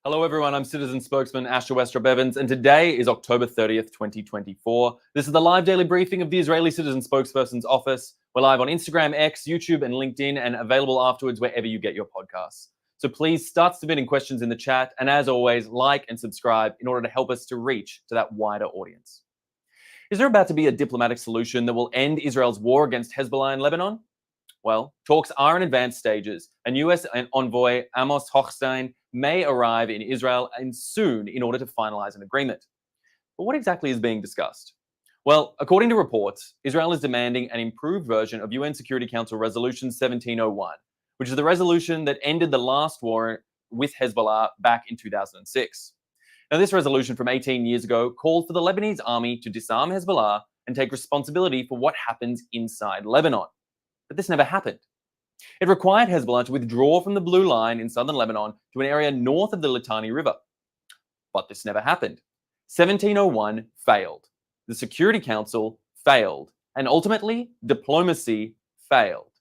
Hello everyone, I'm Citizen Spokesman Asher Westrop Evans, and today is October 30th, 2024. This is the live daily briefing of the Israeli Citizen Spokesperson's office. We're live on Instagram, X, YouTube, and LinkedIn, and available afterwards wherever you get your podcasts. So please start submitting questions in the chat, and as always, like and subscribe in order to help us to reach to that wider audience. Is there about to be a diplomatic solution that will end Israel's war against Hezbollah in Lebanon? Well, talks are in advanced stages, and US envoy Amos Hochstein may arrive in Israel and soon in order to finalize an agreement. But what exactly is being discussed? Well, according to reports, Israel is demanding an improved version of UN Security Council Resolution 1701, which is the resolution that ended the last war with Hezbollah back in 2006. Now, this resolution from 18 years ago called for the Lebanese army to disarm Hezbollah and take responsibility for what happens inside Lebanon. But this never happened. It required Hezbollah to withdraw from the Blue Line in southern Lebanon to an area north of the Litani River. But this never happened. 1701 failed. The Security Council failed. And ultimately, diplomacy failed.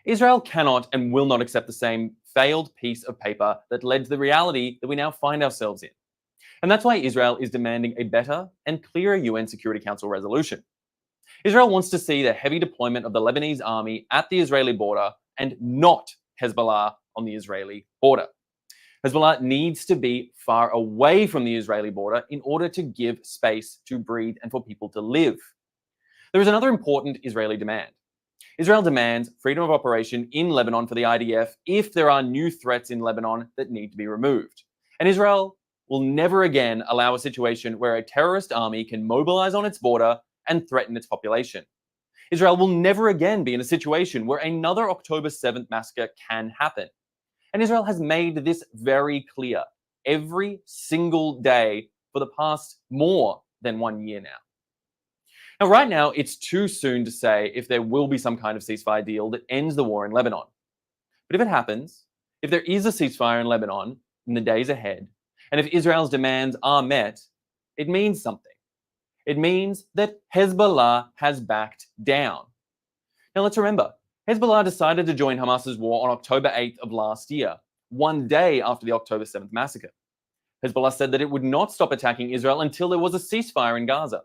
Israel cannot and will not accept the same failed piece of paper that led to the reality that we now find ourselves in. And that's why Israel is demanding a better and clearer UN Security Council resolution. Israel wants to see the heavy deployment of the Lebanese army at the Israeli border and not Hezbollah on the Israeli border. Hezbollah needs to be far away from the Israeli border in order to give space to breathe and for people to live. There is another important Israeli demand. Israel demands freedom of operation in Lebanon for the IDF if there are new threats in Lebanon that need to be removed. And Israel will never again allow a situation where a terrorist army can mobilize on its border and threaten its population. Israel will never again be in a situation where another October 7th massacre can happen. And Israel has made this very clear every single day for the past more than 1 year now. Now, right now, it's too soon to say if there will be some kind of ceasefire deal that ends the war in Lebanon. But if it happens, if there is a ceasefire in Lebanon in the days ahead, and if Israel's demands are met, it means something. It means that Hezbollah has backed down. Now let's remember, Hezbollah decided to join Hamas's war on October 8th of last year, 1 day after the October 7th massacre. Hezbollah said that it would not stop attacking Israel until there was a ceasefire in Gaza.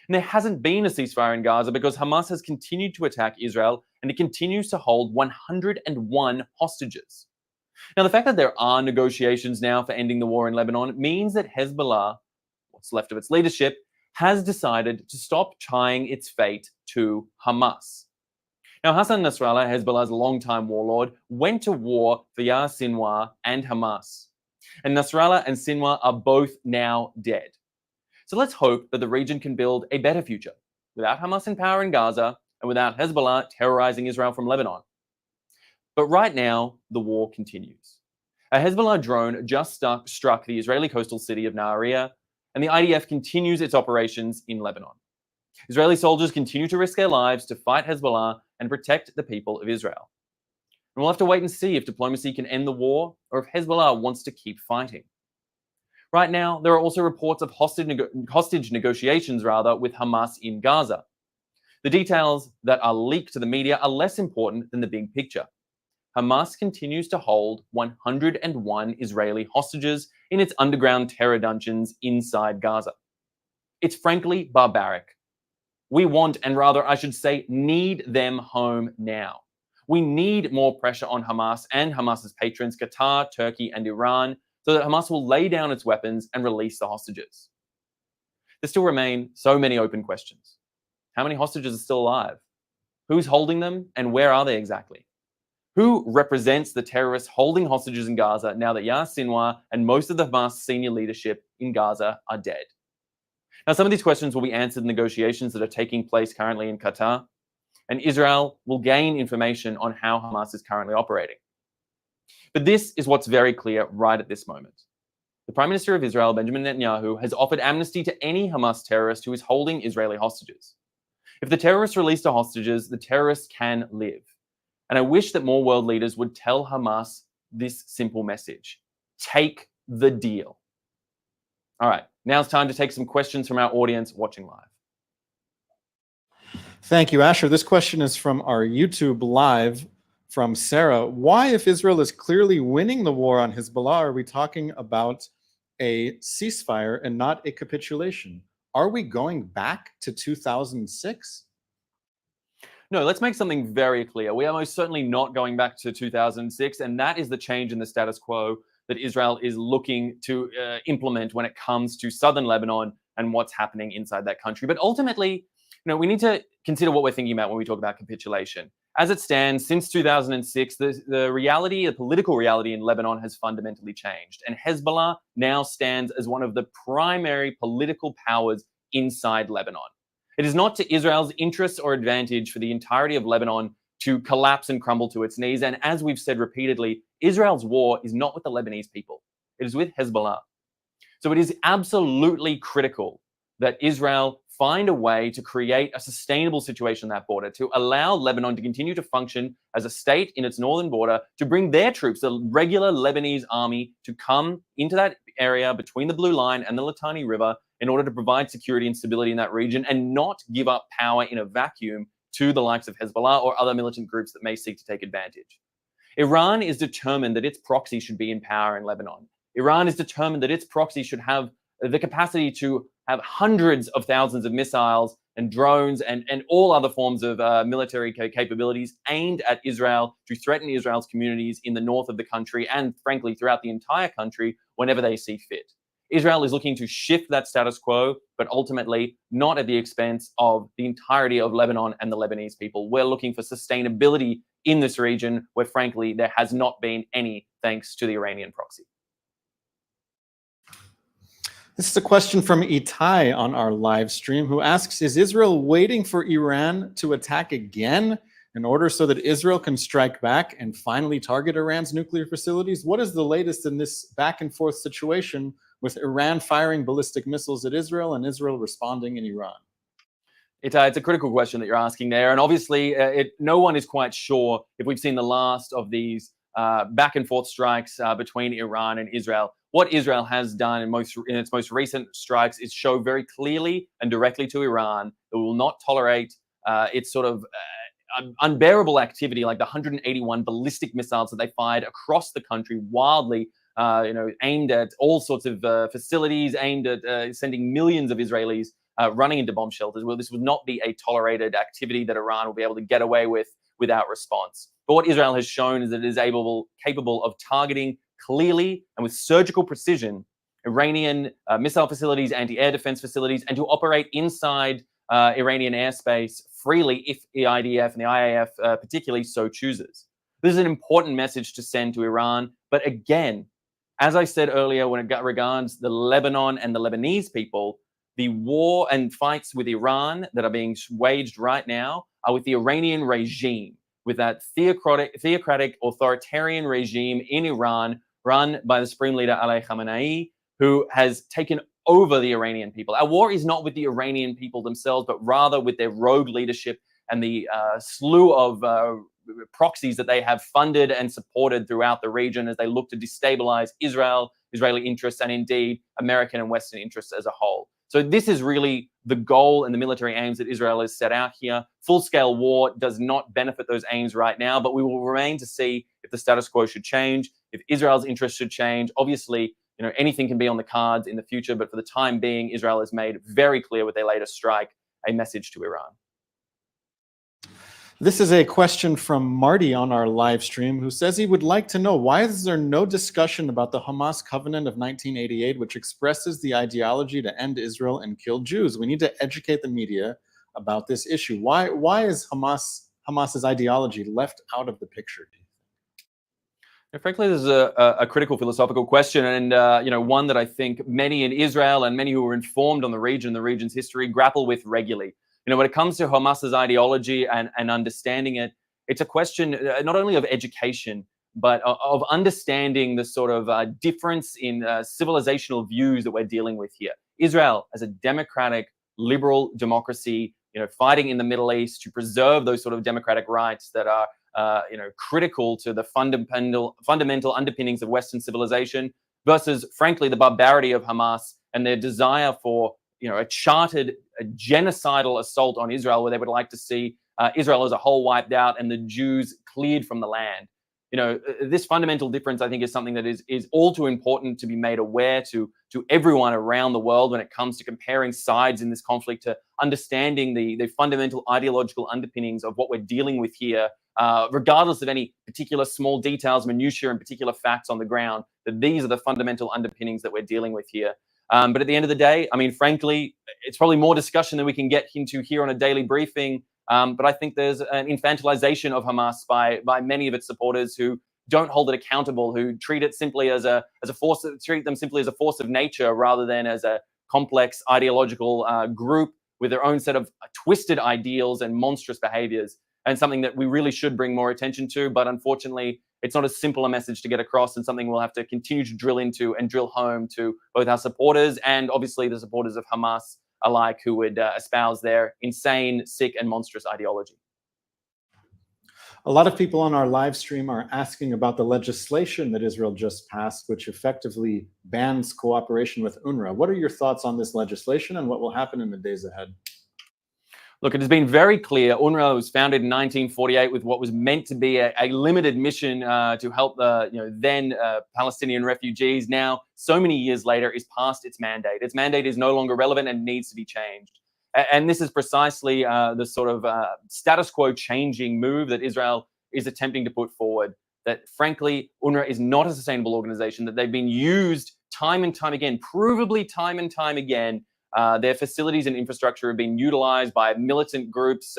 And there hasn't been a ceasefire in Gaza because Hamas has continued to attack Israel and it continues to hold 101 hostages. Now, the fact that there are negotiations now for ending the war in Lebanon means that Hezbollah, what's left of its leadership, has decided to stop tying its fate to Hamas. Now, Hassan Nasrallah, Hezbollah's longtime warlord, went to war via Sinwar and Hamas. And Nasrallah and Sinwar are both now dead. So let's hope that the region can build a better future without Hamas in power in Gaza and without Hezbollah terrorizing Israel from Lebanon. But right now, the war continues. A Hezbollah drone just struck the Israeli coastal city of Nahariya, and the IDF continues its operations in Lebanon. Israeli soldiers continue to risk their lives to fight Hezbollah and protect the people of Israel. And we'll have to wait and see if diplomacy can end the war or if Hezbollah wants to keep fighting. Right now, there are also reports of hostage negotiations with Hamas in Gaza. The details that are leaked to the media are less important than the big picture. Hamas continues to hold 101 Israeli hostages in its underground terror dungeons inside Gaza. It's frankly barbaric. We want, and rather I should say, need them home now. We need more pressure on Hamas and Hamas's patrons, Qatar, Turkey, and Iran, so that Hamas will lay down its weapons and release the hostages. There still remain so many open questions. How many hostages are still alive? Who's holding them, and where are they exactly? Who represents the terrorists holding hostages in Gaza now that Yahya Sinwar and most of the Hamas senior leadership in Gaza are dead? Now, some of these questions will be answered in negotiations that are taking place currently in Qatar, and Israel will gain information on how Hamas is currently operating. But this is what's very clear right at this moment. The Prime Minister of Israel, Benjamin Netanyahu, has offered amnesty to any Hamas terrorist who is holding Israeli hostages. If the terrorists release the hostages, the terrorists can live. And I wish that more world leaders would tell Hamas this simple message: take the deal. All right, now it's time to take some questions from our audience watching live. Thank you, Asher. This question is from our YouTube live from Sarah. Why, if Israel is clearly winning the war on Hezbollah, are we talking about a ceasefire and not a capitulation? Are we going back to 2006? No, let's make something very clear. We are most certainly not going back to 2006, and that is the change in the status quo that Israel is looking to implement when it comes to southern Lebanon and what's happening inside that country. But ultimately, we need to consider what we're thinking about when we talk about capitulation. As it stands, since 2006, the political reality in Lebanon has fundamentally changed, and Hezbollah now stands as one of the primary political powers inside Lebanon. It is not to Israel's interest or advantage for the entirety of Lebanon to collapse and crumble to its knees. And as we've said repeatedly, Israel's war is not with the Lebanese people. It is with Hezbollah. So it is absolutely critical that Israel find a way to create a sustainable situation on that border, to allow Lebanon to continue to function as a state in its northern border, to bring their troops, the regular Lebanese army, to come into that area between the Blue Line and the Litani River in order to provide security and stability in that region and not give up power in a vacuum to the likes of Hezbollah or other militant groups that may seek to take advantage. Iran is determined that its proxy should be in power in Lebanon. Iran is determined that its proxy should have the capacity to have hundreds of thousands of missiles and drones and all other forms of military capabilities aimed at Israel to threaten Israel's communities in the north of the country and, frankly, throughout the entire country whenever they see fit. Israel is looking to shift that status quo, but ultimately not at the expense of the entirety of Lebanon and the Lebanese people. We're looking for sustainability in this region where, frankly, there has not been any thanks to the Iranian proxy. This is a question from Itai on our live stream, who asks, is Israel waiting for Iran to attack again in order so that Israel can strike back and finally target Iran's nuclear facilities? What is the latest in this back and forth situation with Iran firing ballistic missiles at Israel and Israel responding in Iran? It's a critical question that you're asking there. And obviously, no one is quite sure if we've seen the last of these back and forth strikes between Iran and Israel. What Israel has done in its most recent strikes is show very clearly and directly to Iran that we will not tolerate its sort of unbearable activity like the 181 ballistic missiles that they fired across the country wildly, aimed at all sorts of facilities, aimed at sending millions of Israelis running into bomb shelters. Well, this would not be a tolerated activity that Iran will be able to get away with without response. But what Israel has shown is that it is capable of targeting clearly and with surgical precision Iranian missile facilities, anti-air defense facilities, and to operate inside Iranian airspace freely if the IDF and the IAF particularly so chooses. This is an important message to send to Iran. But again, as I said earlier, when it regards the Lebanon and the Lebanese people, the war and fights with Iran that are being waged right now are with the Iranian regime, with that theocratic authoritarian regime in Iran run by the Supreme Leader Ali Khamenei, who has taken over the Iranian people. Our war is not with the Iranian people themselves, but rather with their rogue leadership and the slew of proxies that they have funded and supported throughout the region as they look to destabilize Israel, Israeli interests, and indeed American and Western interests as a whole. So this is really the goal and the military aims that Israel has set out here. Full-scale war does not benefit those aims right now, but we will remain to see if the status quo should change, if Israel's interests should change. Obviously, anything can be on the cards in the future, but for the time being, Israel has made very clear with their latest strike a message to Iran. This is a question from Marty on our live stream, who says he would like to know, why is there no discussion about the Hamas Covenant of 1988, which expresses the ideology to end Israel and kill Jews? We need to educate the media about this issue. Why is Hamas's ideology left out of the picture? Frankly, this is a critical philosophical question, and one that I think many in Israel and many who are informed on the region, the region's history, grapple with regularly. When it comes to Hamas's ideology and understanding it, it's a question not only of education, but of understanding the sort of difference in civilizational views that we're dealing with here. Israel, as a democratic, liberal democracy, fighting in the Middle East to preserve those sort of democratic rights that are critical to the fundamental underpinnings of Western civilization, versus, frankly, the barbarity of Hamas and their desire for a chartered, genocidal assault on Israel, where they would like to see Israel as a whole wiped out and the Jews cleared from the land. This fundamental difference, I think, is something that is all too important to be made aware to everyone around the world when it comes to comparing sides in this conflict, to understanding the fundamental ideological underpinnings of what we're dealing with here, regardless of any particular small details, minutiae, and particular facts on the ground, that these are the fundamental underpinnings that we're dealing with here. But at the end of the day, frankly, it's probably more discussion than we can get into here on a daily briefing. But I think there's an infantilization of Hamas by many of its supporters who don't hold it accountable, who treat it simply as a force, treat them simply as a force of nature rather than as a complex ideological group with their own set of twisted ideals and monstrous behaviors, and something that we really should bring more attention to. But unfortunately, it's not as simple a message to get across, and something we'll have to continue to drill into and drill home to both our supporters and obviously the supporters of Hamas alike, who would espouse their insane, sick, and monstrous ideology. A lot of people on our live stream are asking about the legislation that Israel just passed, which effectively bans cooperation with UNRWA. What are your thoughts on this legislation, and what will happen in the days ahead? Look, it has been very clear. UNRWA was founded in 1948 with what was meant to be a limited mission to help the then Palestinian refugees. Now, so many years later, is past its mandate. Its mandate is no longer relevant and needs to be changed. And this is precisely the sort of status quo changing move that Israel is attempting to put forward. That, frankly, UNRWA is not a sustainable organization, that they've been used time and time again, provably time and time again. Their facilities and infrastructure have been utilized by militant groups,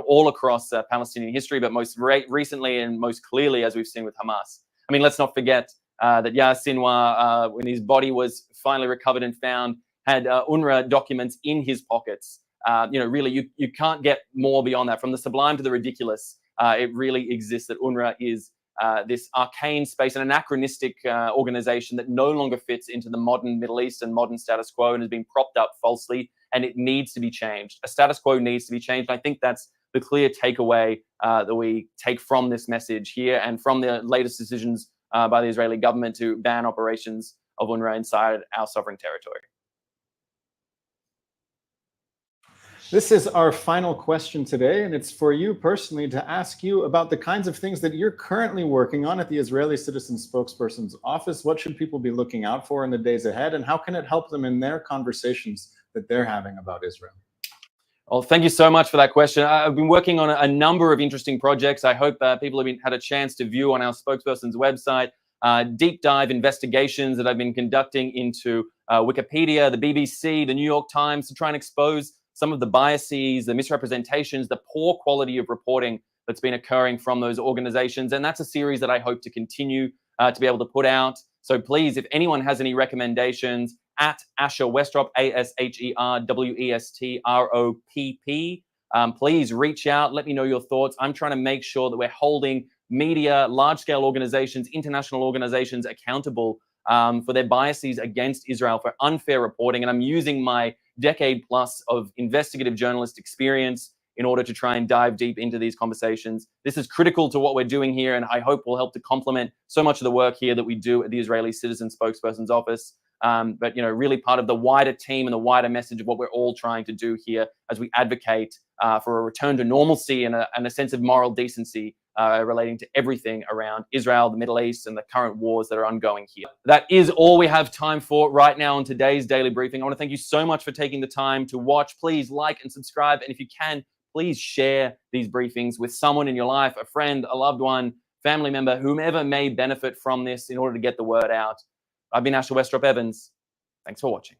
all across Palestinian history, but most recently and most clearly, as we've seen with Hamas. Let's not forget that Yahya Sinwar, when his body was finally recovered and found, had UNRWA documents in his pockets. Really, you can't get more beyond that. From the sublime to the ridiculous, it really exists that UNRWA is this arcane space, an anachronistic organization that no longer fits into the modern Middle East and modern status quo, and has been propped up falsely, and it needs to be changed. A status quo needs to be changed. And I think that's the clear takeaway that we take from this message here, and from the latest decisions by the Israeli government to ban operations of UNRWA inside our sovereign territory. This is our final question today, and it's for you personally to ask you about the kinds of things that you're currently working on at the Israeli Citizen Spokesperson's office. What should people be looking out for in the days ahead, and how can it help them in their conversations that they're having about Israel? Well, thank you so much for that question. I've been working on a number of interesting projects. I hope people have had a chance to view on our spokesperson's website deep dive investigations that I've been conducting into Wikipedia, the BBC, the New York Times, to try and expose some of the biases, the misrepresentations, the poor quality of reporting that's been occurring from those organizations. And that's a series that I hope to continue to be able to put out. So please, if anyone has any recommendations, at Asher Westrop, ASHER-WESTROPP, please reach out, let me know your thoughts. I'm trying to make sure that we're holding media, large-scale organizations, international organizations accountable for their biases against Israel, for unfair reporting. And I'm using my decade plus of investigative journalist experience in order to try and dive deep into these conversations. This is critical to what we're doing here, and I hope will help to complement so much of the work here that we do at the Israeli Citizen Spokesperson's Office. But really part of the wider team and the wider message of what we're all trying to do here as we advocate for a return to normalcy and a sense of moral decency relating to everything around Israel, the Middle East, and the current wars that are ongoing here. That is all we have time for right now on today's daily briefing. I want to thank you so much for taking the time to watch. Please like and subscribe, and if you can, please share these briefings with someone in your life, a friend, a loved one, family member, whomever may benefit from this in order to get the word out. I've been Asher Westrop Evans. Thanks for watching.